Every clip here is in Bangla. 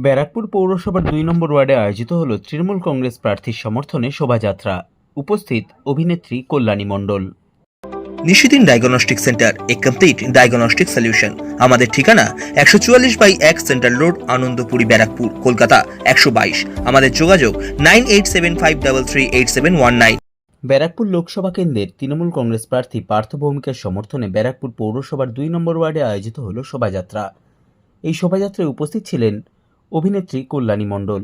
ব্যারাকপুর পৌরসভার ২ নম্বর ওয়ার্ডে আয়োজিত হল তৃণমূল কংগ্রেস প্রার্থীর সমর্থনে শোভাযাত্রা। উপস্থিত অভিনেত্রী কল্যাণী মণ্ডল। নিশিদিন ডায়াগনস্টিক সেন্টার, এ কমপ্লিট ডায়াগনস্টিক সলিউশন। আমাদের ঠিকানা ১৪৪/১ সেন্ট্রাল রোড, আনন্দপুরি, ব্যারাকপুর, কলকাতা ১২২। আমাদের যোগাযোগ 9875338719। ব্যারাকপুর লোকসভা কেন্দ্রের তৃণমূল কংগ্রেস প্রার্থী পার্থ ভৌমিকের সমর্থনে ব্যারাকপুর পৌরসভার ২ নম্বর ওয়ার্ডে আয়োজিত হল শোভাযাত্রা। এই শোভাযাত্রায় উপস্থিত ছিলেন অভিনেত্রী কল্যাণী মণ্ডল।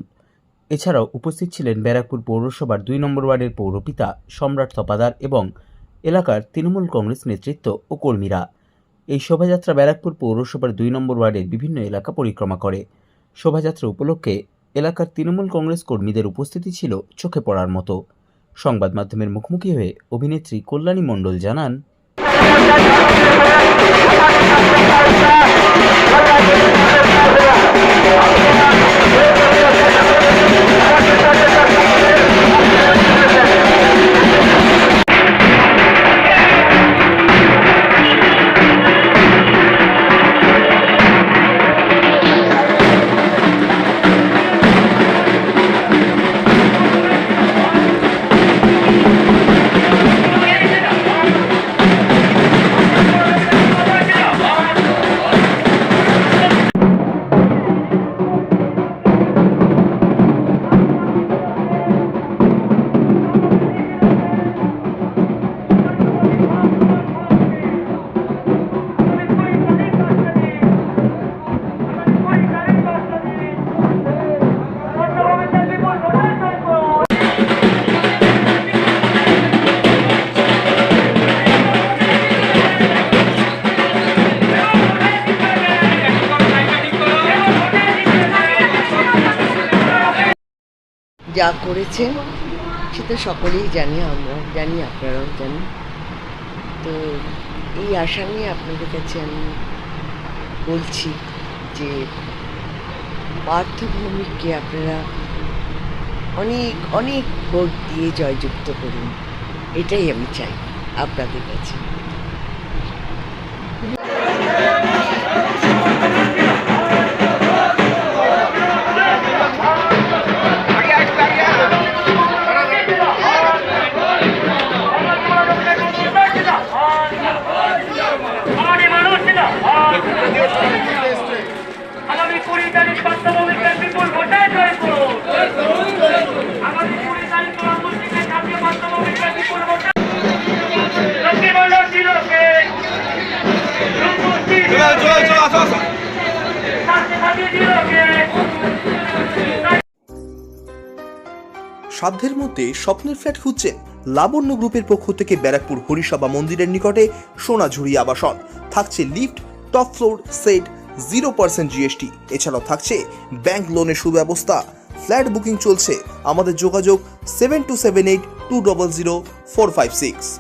এছাড়াও উপস্থিত ছিলেন ব্যারাকপুর পৌরসভার ২ নম্বর ওয়ার্ডের পৌরপিতা সম্রাট থপাদার এবং এলাকার তৃণমূল কংগ্রেস নেতৃত্ব ও কর্মীরা। এই শোভাযাত্রা ব্যারাকপুর পৌরসভার ২ নম্বর ওয়ার্ডের বিভিন্ন এলাকা পরিক্রমা করে। শোভাযাত্রা উপলক্ষে এলাকার তৃণমূল কংগ্রেস কর্মীদের উপস্থিতি ছিল চোখে পড়ার মতো। সংবাদ মাধ্যমের মুখোমুখি হয়ে অভিনেত্রী কল্যাণী মণ্ডল জানান, যা করেছেন সেটা সকলেই জানি, আমরা জানি, আপনারাও জানেন। তো এই আশা নিয়ে আপনাদের কাছে আমি বলছি যে পার্থ ভৌমিককে আপনারা অনেক অনেক ভোট দিয়ে জয়যুক্ত করুন, এটাই আমি চাই আপনাদের কাছে। সাধ্যের মধ্যে স্বপ্নের ফ্ল্যাট খুঁজছেন? লাবণ্য গ্রুপের পক্ষ থেকে ব্যারাকপুর হরিসভা মন্দিরের নিকটে সোনাঝুরি আবাসন। থাকছে lift, top floor, set, 0% GST। এছাড়াও থাকছে ব্যাংক লোনের সুব্যবস্থা। ফ্ল্যাট বুকিং চলছে। আমাদের যোগাযোগ 7278200456।